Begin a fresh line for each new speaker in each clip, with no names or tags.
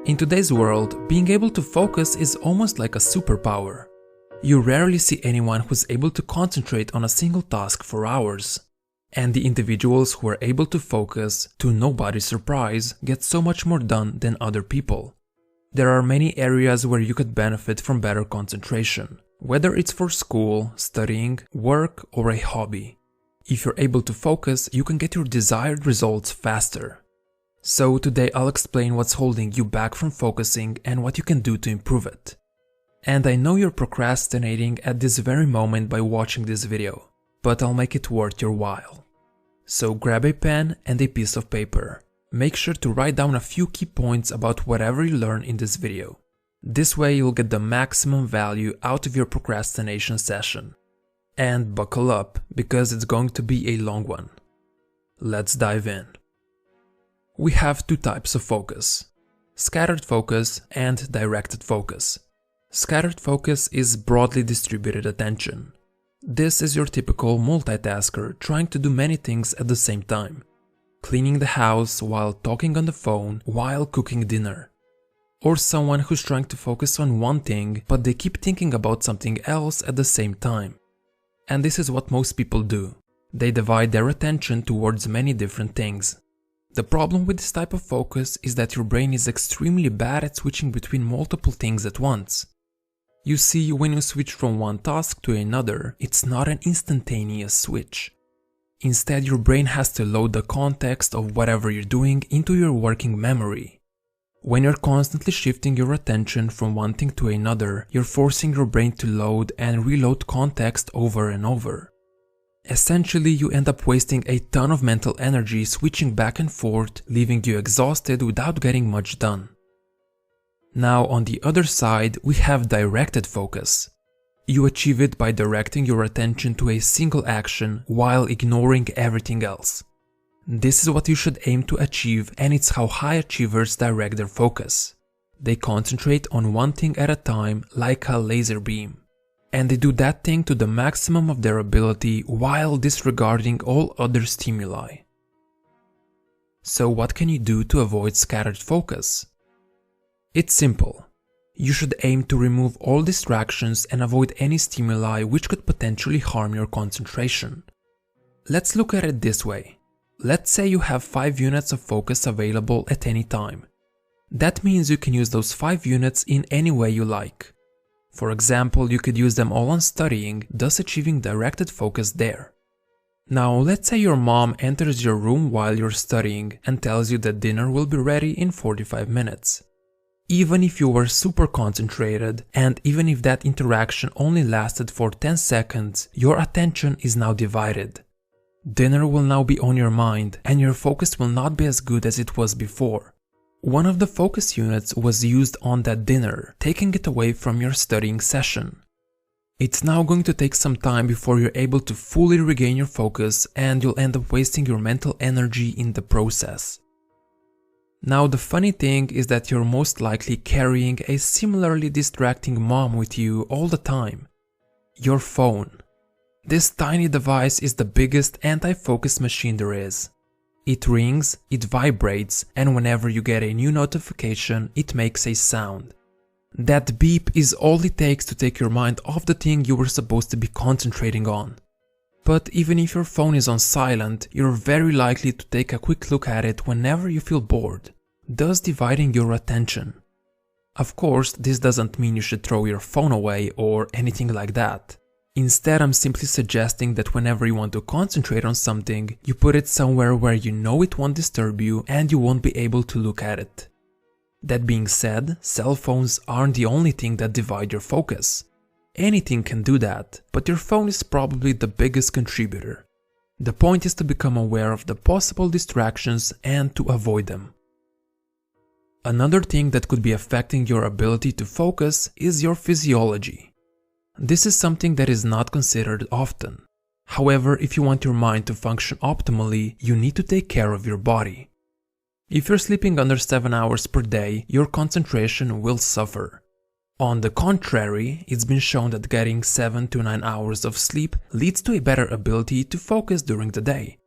In today's world, being able to focus is almost like a superpower. You rarely see anyone who's able to concentrate on a single task for hours. And the individuals who are able to focus, to nobody's surprise, get so much more done than other people. There are many areas where you could benefit from better concentration, whether it's for school, studying, work, or a hobby. If you're able to focus, you can get your desired results faster. So today I'll explain what's holding you back from focusing and what you can do to improve it. And I know you're procrastinating at this very moment by watching this video, but I'll make it worth your while. So grab a pen and a piece of paper. Make sure to write down a few key points about whatever you learn in this video. This way you'll get the maximum value out of your procrastination session. And buckle up, because it's going to be a long one. Let's dive in. We have two types of focus: scattered focus and directed focus. Scattered focus is broadly distributed attention. This is your typical multitasker trying to do many things at the same time. Cleaning the house while talking on the phone while cooking dinner. Or someone who's trying to focus on one thing but they keep thinking about something else at the same time. And this is what most people do. They divide their attention towards many different things. The problem with this type of focus is that your brain is extremely bad at switching between multiple things at once. You see, when you switch from one task to another, it's not an instantaneous switch. Instead, your brain has to load the context of whatever you're doing into your working memory. When you're constantly shifting your attention from one thing to another, you're forcing your brain to load and reload context over and over. Essentially, you end up wasting a ton of mental energy switching back and forth, leaving you exhausted without getting much done. Now, on the other side, we have directed focus. You achieve it by directing your attention to a single action while ignoring everything else. This is what you should aim to achieve, and it's how high achievers direct their focus. They concentrate on one thing at a time like a laser beam. And they do that thing to the maximum of their ability while disregarding all other stimuli. So what can you do to avoid scattered focus? It's simple. You should aim to remove all distractions and avoid any stimuli which could potentially harm your concentration. Let's look at it this way. Let's say you have 5 units of focus available at any time. That means you can use those 5 units in any way you like. For example, you could use them all on studying, thus achieving directed focus there. Now, let's say your mom enters your room while you're studying and tells you that dinner will be ready in 45 minutes. Even if you were super concentrated, and even if that interaction only lasted for 10 seconds, your attention is now divided. Dinner will now be on your mind, and your focus will not be as good as it was before. One of the focus units was used on that dinner, taking it away from your studying session. It's now going to take some time before you're able to fully regain your focus, and you'll end up wasting your mental energy in the process. Now, the funny thing is that you're most likely carrying a similarly distracting mom with you all the time. Your phone. This tiny device is the biggest anti-focus machine there is. It rings, it vibrates, and whenever you get a new notification, it makes a sound. That beep is all it takes to take your mind off the thing you were supposed to be concentrating on. But even if your phone is on silent, you're very likely to take a quick look at it whenever you feel bored, thus dividing your attention. Of course, this doesn't mean you should throw your phone away or anything like that. Instead, I'm simply suggesting that whenever you want to concentrate on something, you put it somewhere where you know it won't disturb you and you won't be able to look at it. That being said, cell phones aren't the only thing that divide your focus. Anything can do that, but your phone is probably the biggest contributor. The point is to become aware of the possible distractions and to avoid them. Another thing that could be affecting your ability to focus is your physiology. This is something that is not considered often. However, if you want your mind to function optimally, you need to take care of your body. If you're sleeping under 7 hours per day, your concentration will suffer. On the contrary, it's been shown that getting 7 to 9 hours of sleep leads to a better ability to focus during the day.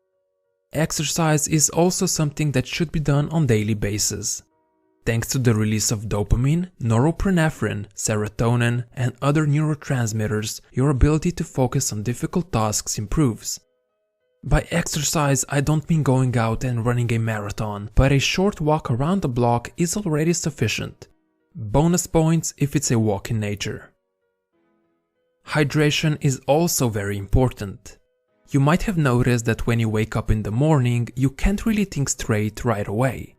Exercise is also something that should be done on a daily basis. Thanks to the release of dopamine, norepinephrine, serotonin, and other neurotransmitters, your ability to focus on difficult tasks improves. By exercise, I don't mean going out and running a marathon, but a short walk around the block is already sufficient. Bonus points if it's a walk in nature. Hydration is also very important. You might have noticed that when you wake up in the morning, you can't really think straight right away.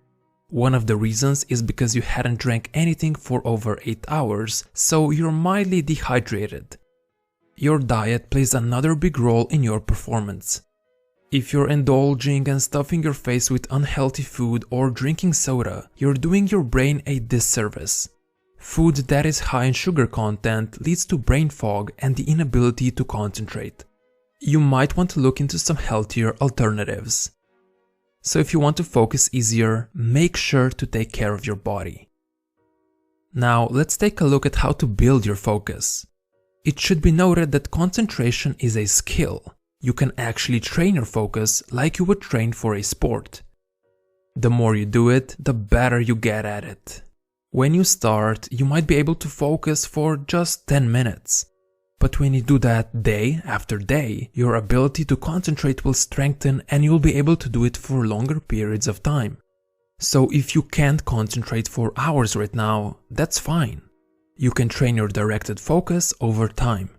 One of the reasons is because you hadn't drank anything for over 8 hours, so you're mildly dehydrated. Your diet plays another big role in your performance. If you're indulging and stuffing your face with unhealthy food or drinking soda, you're doing your brain a disservice. Food that is high in sugar content leads to brain fog and the inability to concentrate. You might want to look into some healthier alternatives. So if you want to focus easier, make sure to take care of your body. Now let's take a look at how to build your focus. It should be noted that concentration is a skill. You can actually train your focus like you would train for a sport. The more you do it, the better you get at it. When you start, you might be able to focus for just 10 minutes. But when you do that day after day, your ability to concentrate will strengthen and you'll be able to do it for longer periods of time. So if you can't concentrate for hours right now, that's fine. You can train your directed focus over time.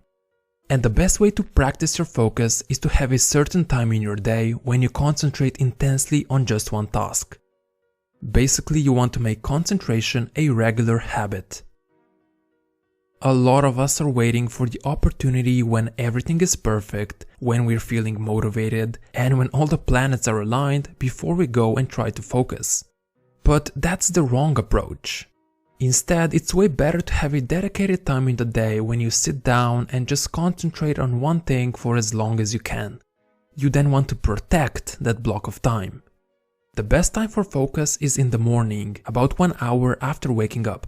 And the best way to practice your focus is to have a certain time in your day when you concentrate intensely on just one task. Basically, you want to make concentration a regular habit. A lot of us are waiting for the opportunity when everything is perfect, when we're feeling motivated, and when all the planets are aligned before we go and try to focus. But that's the wrong approach. Instead, it's way better to have a dedicated time in the day when you sit down and just concentrate on one thing for as long as you can. You then want to protect that block of time. The best time for focus is in the morning, about 1 hour after waking up.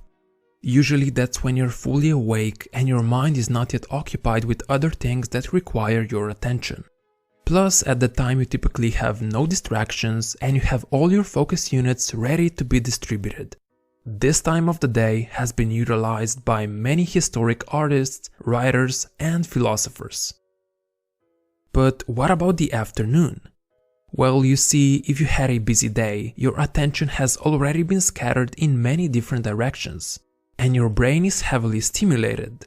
Usually that's when you're fully awake and your mind is not yet occupied with other things that require your attention. Plus, at the time you typically have no distractions and you have all your focus units ready to be distributed. This time of the day has been utilized by many historic artists, writers, and philosophers. But what about the afternoon? Well, you see, if you had a busy day, your attention has already been scattered in many different directions, and your brain is heavily stimulated.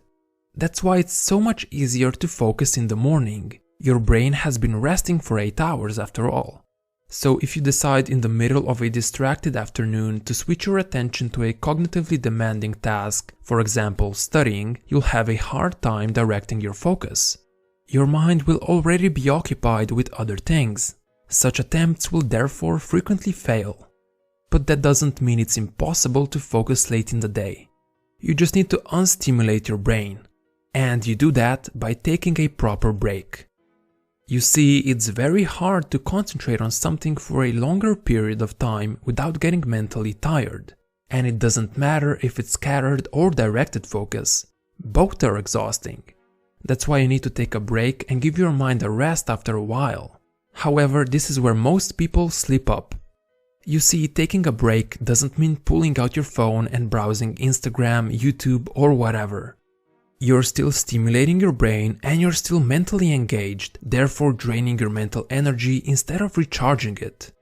That's why it's so much easier to focus in the morning. Your brain has been resting for 8 hours after all. So if you decide in the middle of a distracted afternoon to switch your attention to a cognitively demanding task, for example studying, you'll have a hard time directing your focus. Your mind will already be occupied with other things. Such attempts will therefore frequently fail. But that doesn't mean it's impossible to focus late in the day. You just need to unstimulate your brain. And you do that by taking a proper break. You see, it's very hard to concentrate on something for a longer period of time without getting mentally tired. And it doesn't matter if it's scattered or directed focus. Both are exhausting. That's why you need to take a break and give your mind a rest after a while. However, this is where most people slip up. You see, taking a break doesn't mean pulling out your phone and browsing Instagram, YouTube, or whatever. You're still stimulating your brain and you're still mentally engaged, therefore draining your mental energy instead of recharging it.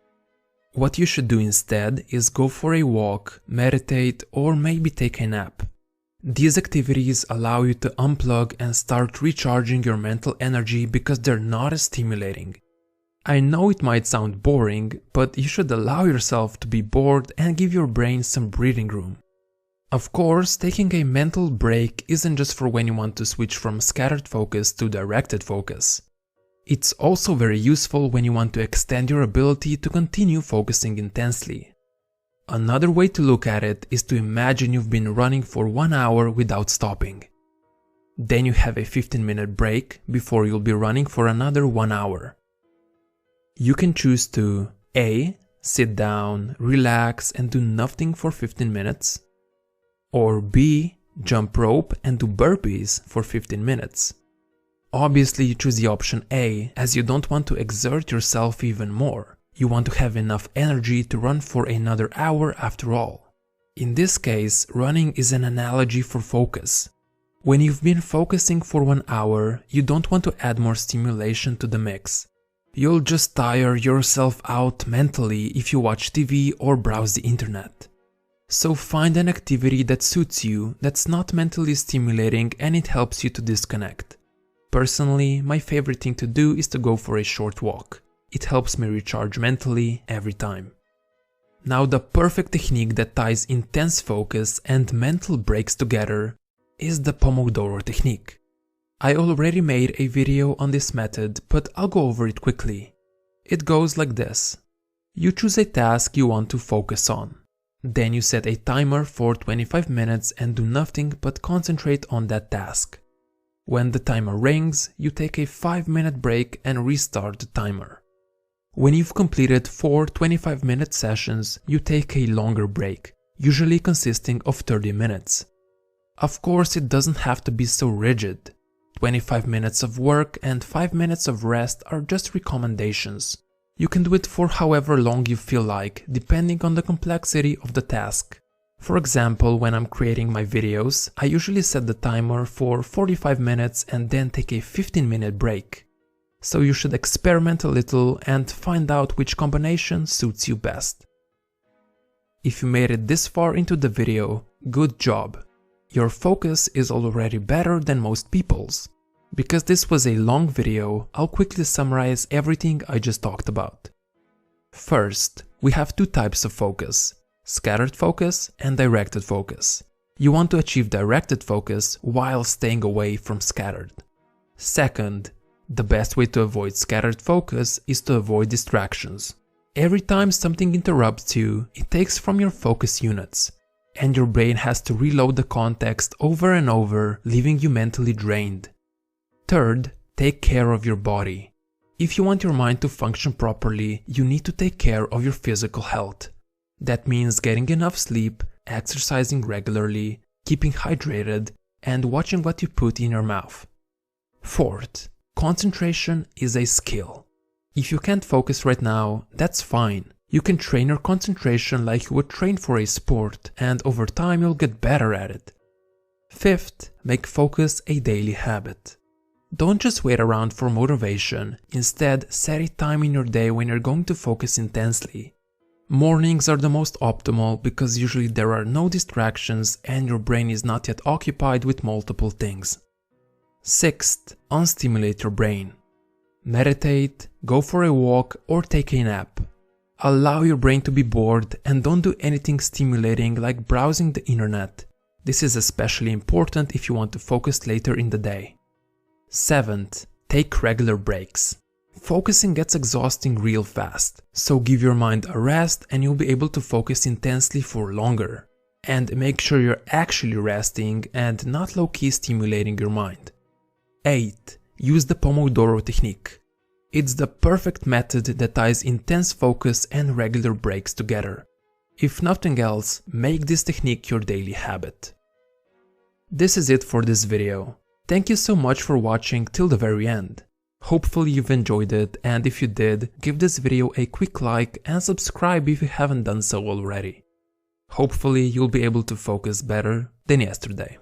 What you should do instead is go for a walk, meditate, or maybe take a nap. These activities allow you to unplug and start recharging your mental energy because they're not as stimulating. I know it might sound boring, but you should allow yourself to be bored and give your brain some breathing room. Of course, taking a mental break isn't just for when you want to switch from scattered focus to directed focus. It's also very useful when you want to extend your ability to continue focusing intensely. Another way to look at it is to imagine you've been running for 1 hour without stopping. Then you have a 15-minute break before you'll be running for another 1 hour. You can choose to A. Sit down, relax and do nothing for 15 minutes. Or B. Jump rope and do burpees for 15 minutes. Obviously you choose the option A as you don't want to exert yourself even more. You want to have enough energy to run for another hour after all. In this case, running is an analogy for focus. When you've been focusing for 1 hour, you don't want to add more stimulation to the mix. You'll just tire yourself out mentally if you watch TV or browse the internet. So find an activity that suits you, that's not mentally stimulating and it helps you to disconnect. Personally, my favorite thing to do is to go for a short walk. It helps me recharge mentally every time. Now the perfect technique that ties intense focus and mental breaks together is the Pomodoro technique. I already made a video on this method, but I'll go over it quickly. It goes like this. You choose a task you want to focus on. Then you set a timer for 25 minutes and do nothing but concentrate on that task. When the timer rings, you take a 5-minute break and restart the timer. When you've completed 4 25-minute sessions, you take a longer break, usually consisting of 30 minutes. Of course, it doesn't have to be so rigid. 25 minutes of work and 5 minutes of rest are just recommendations. You can do it for however long you feel like, depending on the complexity of the task. For example, when I'm creating my videos, I usually set the timer for 45 minutes and then take a 15-minute break. So you should experiment a little and find out which combination suits you best. If you made it this far into the video, good job! Your focus is already better than most people's. Because this was a long video, I'll quickly summarize everything I just talked about. First, we have 2 types of focus: scattered focus and directed focus. You want to achieve directed focus while staying away from scattered. Second, the best way to avoid scattered focus is to avoid distractions. Every time something interrupts you, it takes from your focus units, and your brain has to reload the context over and over, leaving you mentally drained. Third, take care of your body. If you want your mind to function properly, you need to take care of your physical health. That means getting enough sleep, exercising regularly, keeping hydrated, and watching what you put in your mouth. Fourth, concentration is a skill. If you can't focus right now, that's fine. You can train your concentration like you would train for a sport, and over time you'll get better at it. Fifth, make focus a daily habit. Don't just wait around for motivation, instead set a time in your day when you're going to focus intensely. Mornings are the most optimal because usually there are no distractions and your brain is not yet occupied with multiple things. Sixth, unstimulate your brain. Meditate, go for a walk or take a nap. Allow your brain to be bored and don't do anything stimulating like browsing the internet. This is especially important if you want to focus later in the day. Seventh, take regular breaks. Focusing gets exhausting real fast, so give your mind a rest and you'll be able to focus intensely for longer. And make sure you're actually resting and not low-key stimulating your mind. 8. Use the Pomodoro technique. It's the perfect method that ties intense focus and regular breaks together. If nothing else, make this technique your daily habit. This is it for this video. Thank you so much for watching till the very end. Hopefully you've enjoyed it, and if you did, give this video a quick like and subscribe if you haven't done so already. Hopefully you'll be able to focus better than yesterday.